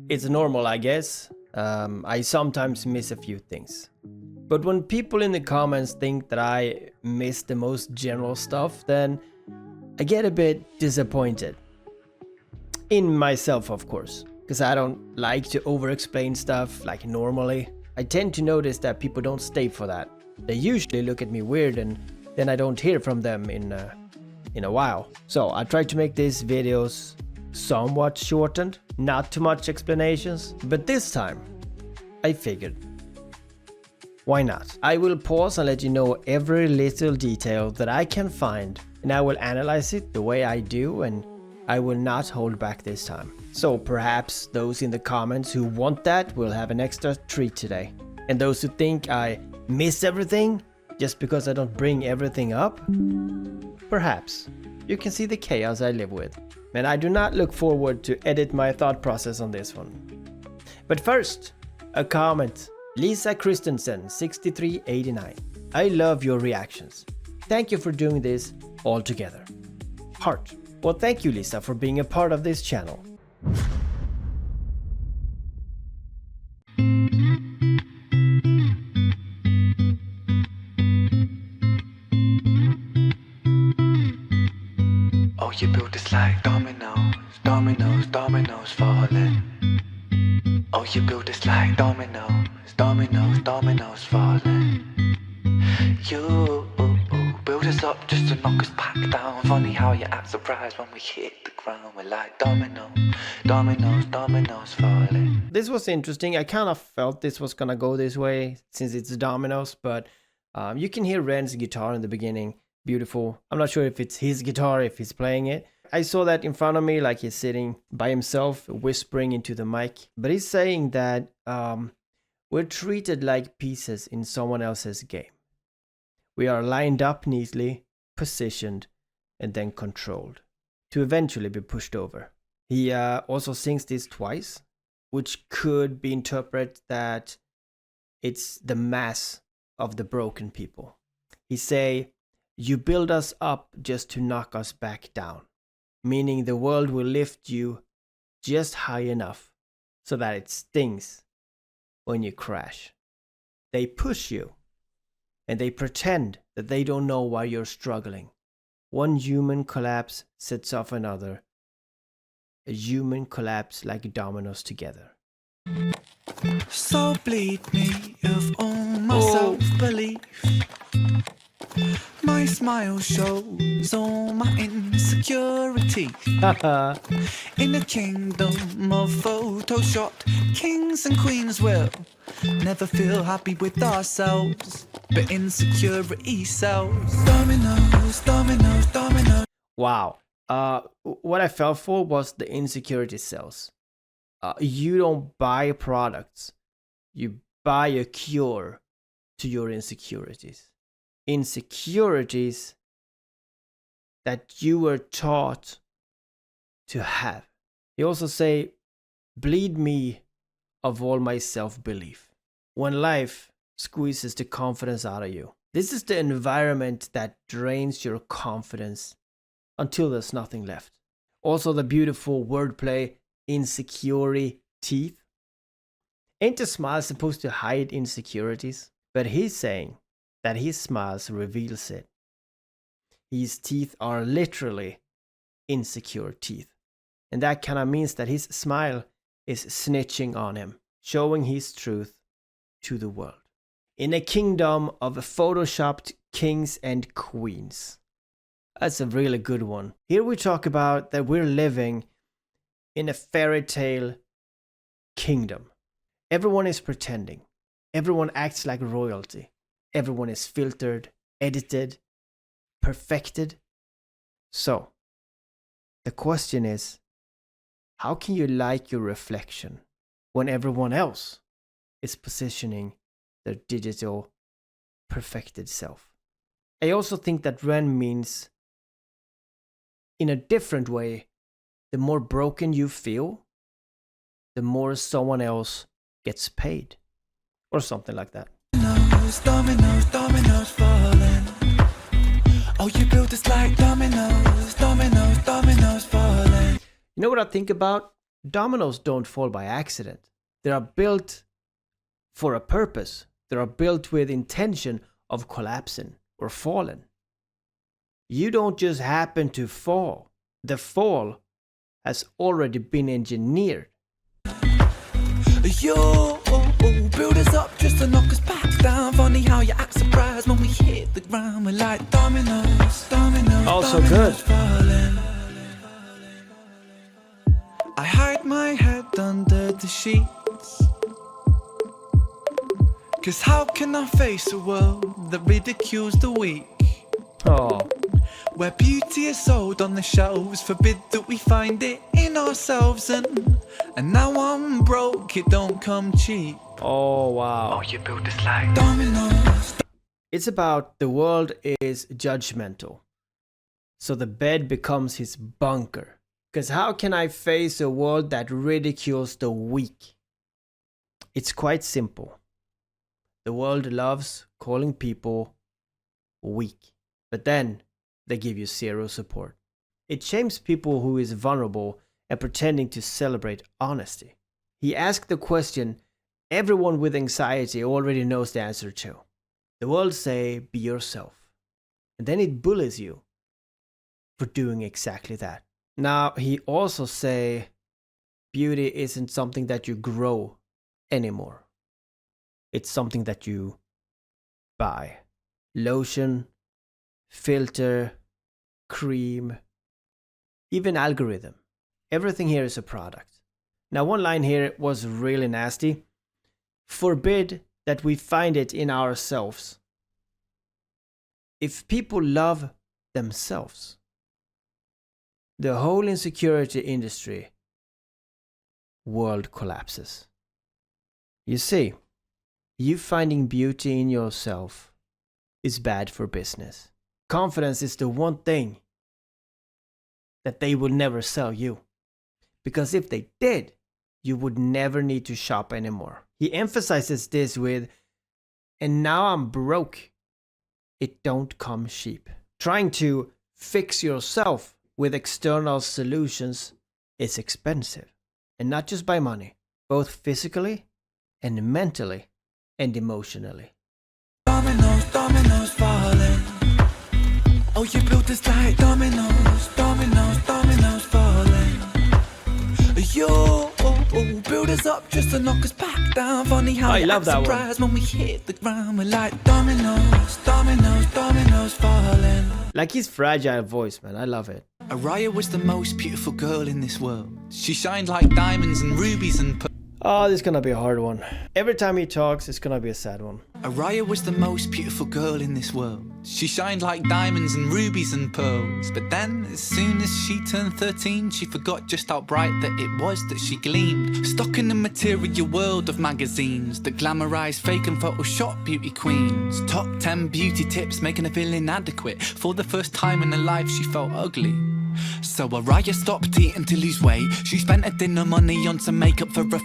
It's normal, I guess. I sometimes miss a few things. But when people in the comments think that I miss the most general stuff, then I get a bit disappointed. In myself, of course, because I don't like to over-explain stuff like normally. I tend to notice that people don't stay for that. They usually look at me weird and then I don't hear from them in a while. So I try to make these videos somewhat shortened, not too much explanations, but this time I figured, why not? I will pause and let you know every little detail that I can find, and I will analyze it the way I do, and I will not hold back this time. So perhaps those in the comments who want that will have an extra treat today. And those who think I miss everything just because I don't bring everything up, perhaps you can see the chaos I live with. And I do not look forward to edit my thought process on this one. But first, a comment. Lisa Christensen, 6389. I love your reactions. Thank you for doing this all together. Heart. Well, thank you, Lisa, for being a part of this channel. Oh, you built this like dominoes, dominoes, dominoes falling. Oh, you built this like dominoes, dominoes, dominoes falling. You build us up just to knock us back down. Funny how you act surprised when we hit the ground. We're like dominoes, dominoes, dominoes falling. This was interesting. I kind of felt this was gonna go this way since it's dominoes, but you can hear Ren's guitar in the beginning. Beautiful. I'm not sure if it's his guitar, if he's playing it. I saw that in front of me, like he's sitting by himself, whispering into the mic. But he's saying that we're treated like pieces in someone else's game. We are lined up neatly, positioned, and then controlled to eventually be pushed over. He also sings this twice, which could be interpreted that it's the mass of the broken people. He say, you build us up just to knock us back down, meaning the world will lift you just high enough so that it stings when you crash. They push you and they pretend that they don't know why you're struggling. One human collapse sets off another. A human collapse like dominoes together. So bleed me of all my self-belief. My smile shows all my insecurity. In the kingdom of Photoshop, kings and queens will never feel happy with ourselves, but insecurity sells. Dominoes, dominoes, dominoes. Wow. What I fell for was the insecurity cells. You don't buy products. You buy a cure to your insecurities. Insecurities that you were taught to have. You also say, bleed me of all my self-belief. When life squeezes the confidence out of you. This is the environment that drains your confidence until there's nothing left. Also the beautiful wordplay, insecurity teeth. Ain't a smile supposed to hide insecurities? But he's saying that his smiles reveals it. His teeth are literally insecure teeth. And that kind of means that his smile is snitching on him, showing his truth to the world. In a kingdom of photoshopped kings and queens. That's a really good one. Here we talk about that we're living in a fairy tale kingdom. Everyone is pretending. Everyone acts like royalty. Everyone is filtered, edited, perfected. So, the question is, how can you like your reflection when everyone else is positioning their digital perfected self? I also think that Ren means, in a different way, the more broken you feel, the more someone else gets paid. Or something like that. Dominoes, dominoes, dominoes falling. Oh, you built this like dominoes, dominoes, dominoes falling. You know what I think about? Dominoes don't fall by accident. They are built for a purpose. They are built with intention of collapsing or falling. You don't just happen to fall. The fall has already been engineered. You build us up just to knock us back down. Funny how you act surprised when we hit the ground. We're like dominoes, dominoes. Also dominoes good. falling. I hide my head under the sheets. 'Cause how can I face a world that ridicules the weak? Oh, Where beauty is sold on the shelves, forbid that we find it in ourselves. And now I'm broke, it don't come cheap. oh wow. You build us like dominoes. It's about the world is judgmental. So the bed becomes his bunker. Because how can I face a world that ridicules the weak? It's quite simple. The world loves calling people weak. But then they give you zero support. It shames people who is vulnerable and pretending to celebrate honesty. He asked the question everyone with anxiety already knows the answer to. The world say, be yourself. And then it bullies you for doing exactly that. Now, he also say, beauty isn't something that you grow anymore. It's something that you buy. Lotion, filter, cream, even algorithm. Everything here is a product. Now, one line here was really nasty. Forbid that we find it in ourselves. If people love themselves, the whole insecurity industry world collapses. You see, you finding beauty in yourself is bad for business. Confidence is the one thing that they will never sell you. Because if they did, you would never need to shop anymore. He emphasizes this with, and now I'm broke. It don't come cheap. Trying to fix yourself with external solutions is expensive. And not just by money, both physically and mentally and emotionally. Dominoes, dominoes falling. Oh, you built us like dominoes, dominoes, dominoes falling. You build us up just to knock us back down. Funny how I you love act that one. surprised when we hit the ground. We're like dominoes, dominoes, dominoes falling. Like his fragile voice, man. I love it. Aria was the most beautiful girl in this world. She shined like diamonds and rubies and pearls. Oh, this is gonna be a hard one. Every time he talks, it's gonna be a sad one. Aria was the most beautiful girl in this world. She shined like diamonds and rubies and pearls. But then, as soon as she turned 13, she forgot just how bright that it was that she gleamed. Stuck in the material world of magazines that glamourize fake and Photoshop beauty queens. Top 10 beauty tips making her feel inadequate. For the first time in her life, she felt ugly. So Aria stopped eating to lose weight. She spent her dinner money on some makeup for her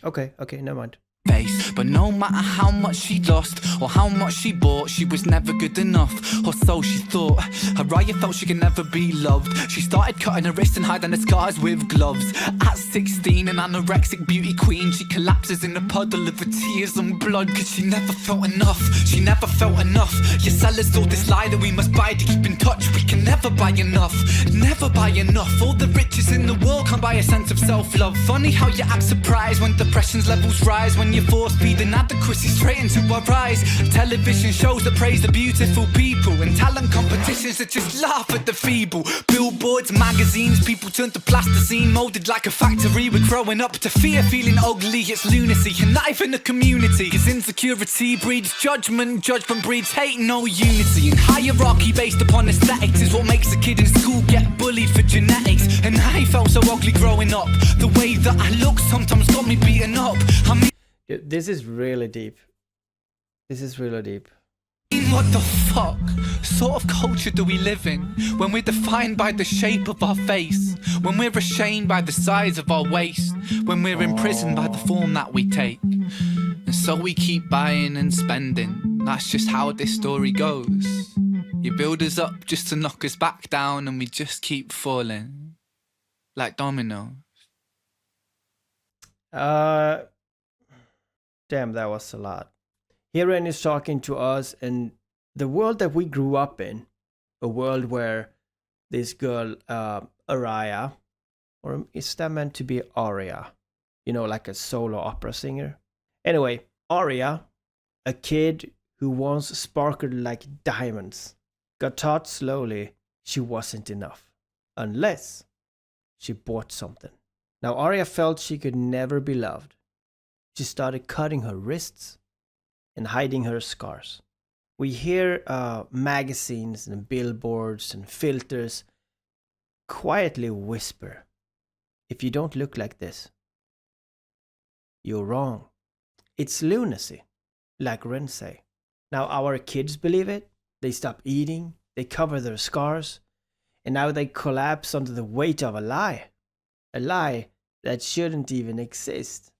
Okay, never mind. face. But no matter how much she lost or how much she bought, she was never good enough, or so she thought. Aria felt she could never be loved. She started cutting her wrists and hiding her scars with gloves. At 16, an anorexic beauty queen, she collapses in a puddle of her tears and blood. Cause she never felt enough, she never felt enough. Your sellers told this lie that we must buy to keep in touch. We can never buy enough, never buy enough. All the riches in the world can't buy a sense of self-love. Funny how you act surprised when depression's levels rise, when you force feed inadequacy straight into our eyes. Television shows that praise the beautiful people, and talent competitions that just laugh at the feeble. Billboards, magazines, people turn to plasticine, molded like a factory. We're growing up to fear, feeling ugly. It's lunacy, and not even a community. Cause insecurity breeds judgment, judgment breeds hate, no unity. And hierarchy based upon aesthetics is what makes a kid in school get bullied for genetics. And I felt so ugly growing up. The way that I look sometimes got me beaten up. I mean, This is really deep. This is really deep. what the fuck sort of culture do we live in when we're defined by the shape of our face, when we're ashamed by the size of our waist, when we're imprisoned by the form that we take? And so we keep buying and spending. That's just how this story goes. You build us up just to knock us back down, and we just keep falling. like dominoes. Uh, Damn, that was a lot. Herein is talking to us and the world that we grew up in, a world where this girl, Aria, or is that meant to be Aria? You know, like a solo opera singer. Anyway, Aria, a kid who once sparkled like diamonds, got taught slowly she wasn't enough unless she bought something. Now, Aria felt she could never be loved. She started cutting her wrists and hiding her scars. We hear magazines and billboards and filters quietly whisper, if you don't look like this, you're wrong. It's lunacy, like Ren say. Now our kids believe it. They stop eating, they cover their scars, and now they collapse under the weight of a lie. A lie that shouldn't even exist.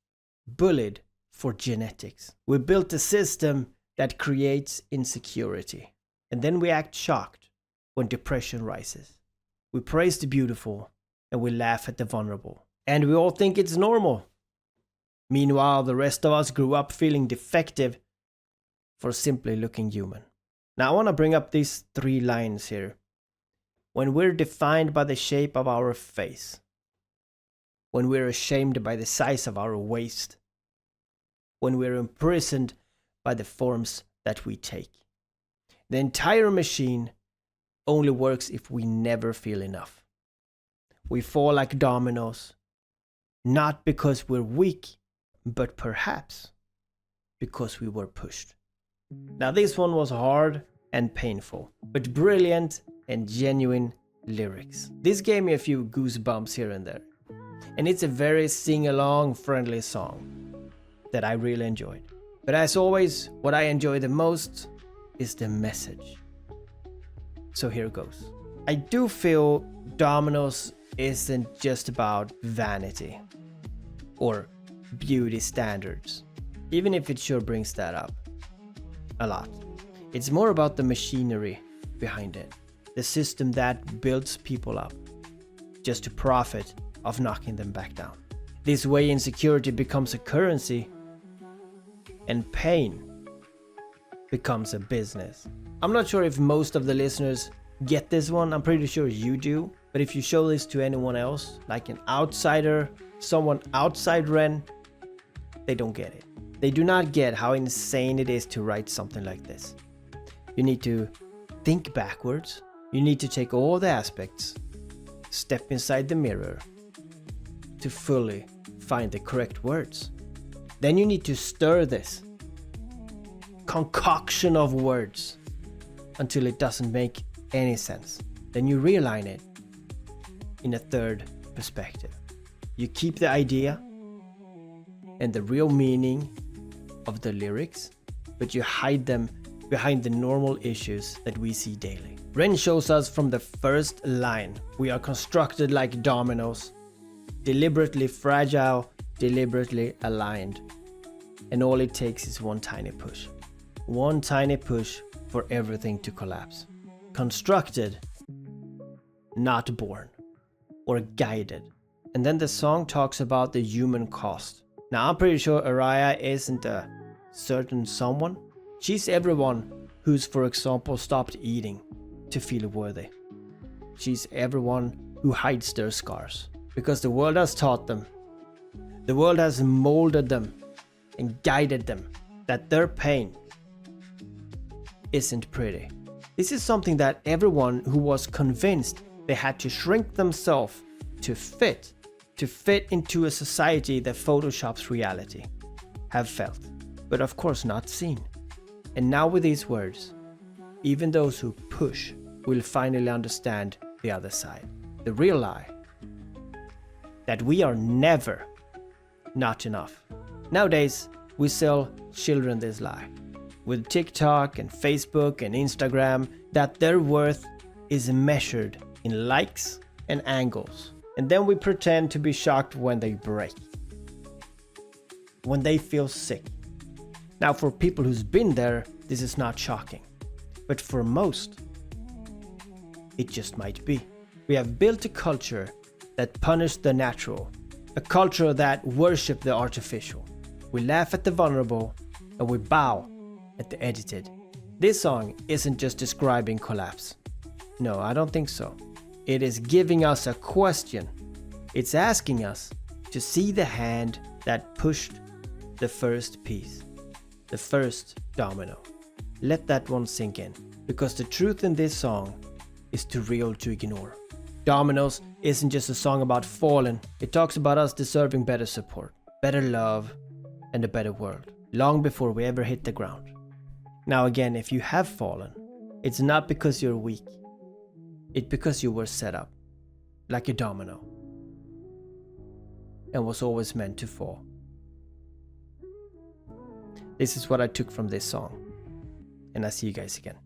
Bullied for genetics. We built a system that creates insecurity. And then we act shocked when depression rises. We praise the beautiful and we laugh at the vulnerable. And we all think it's normal. Meanwhile, the rest of us grew up feeling defective for simply looking human. Now I want to bring up these 3 lines here. When we're defined by the shape of our face. When we're ashamed by the size of our waist. When we're imprisoned by the forms that we take. The entire machine only works if we never feel enough. We fall like dominoes, not because we're weak, but perhaps because we were pushed. Now this one was hard and painful, but brilliant and genuine lyrics. This gave me a few goosebumps here and there. And it's a very sing-along friendly song that I really enjoyed. But as always, what I enjoy the most is the message. So here goes. I do feel Dominoes isn't just about vanity or beauty standards, even if it sure brings that up a lot. It's more about the machinery behind it, the system that builds people up just to profit of knocking them back down. This way insecurity becomes a currency and pain becomes a business. I'm not sure if most of the listeners get this one. I'm pretty sure you do. But if you show this to anyone else, like an outsider, someone outside Ren, they don't get it. They do not get how insane it is to write something like this. You need to think backwards. You need to take all the aspects, step inside the mirror to fully find the correct words. Then you need to stir this concoction of words until it doesn't make any sense. Then you realign it in a third perspective. You keep the idea and the real meaning of the lyrics, but you hide them behind the normal issues that we see daily. Ren shows us from the first line, we are constructed like dominoes, deliberately fragile, deliberately aligned. And all it takes is one tiny push. One tiny push for everything to collapse. Constructed, not born or guided. And then the song talks about the human cost. Now I'm pretty sure Aria isn't a certain someone. She's everyone who's, for example, stopped eating to feel worthy. She's everyone who hides their scars because the world has taught them. The world has molded them and guided them that their pain isn't pretty. This is something that everyone who was convinced they had to shrink themselves to fit into a society that photoshops reality have felt, but of course not seen. And now with these words, even those who push will finally understand the other side, the real lie, that we are never not enough. Nowadays, we sell children this lie with TikTok and Facebook and Instagram that their worth is measured in likes and angles. And then we pretend to be shocked when they break, when they feel sick. Now for people who's been there, this is not shocking. But for most, it just might be. We have built a culture that punish the natural, a culture that worship the artificial. We laugh at the vulnerable and we bow at the edited. This song isn't just describing collapse. No, I don't think so. It is giving us a question. It's asking us to see the hand that pushed the first piece, the first domino. Let that one sink in, because the truth in this song is too real to ignore. Dominoes isn't just a song about falling, it talks about us deserving better support, better love, and a better world, long before we ever hit the ground. Now again, if you have fallen, it's not because you're weak, it's because you were set up, like a domino, and was always meant to fall. This is what I took from this song, and I see you guys again.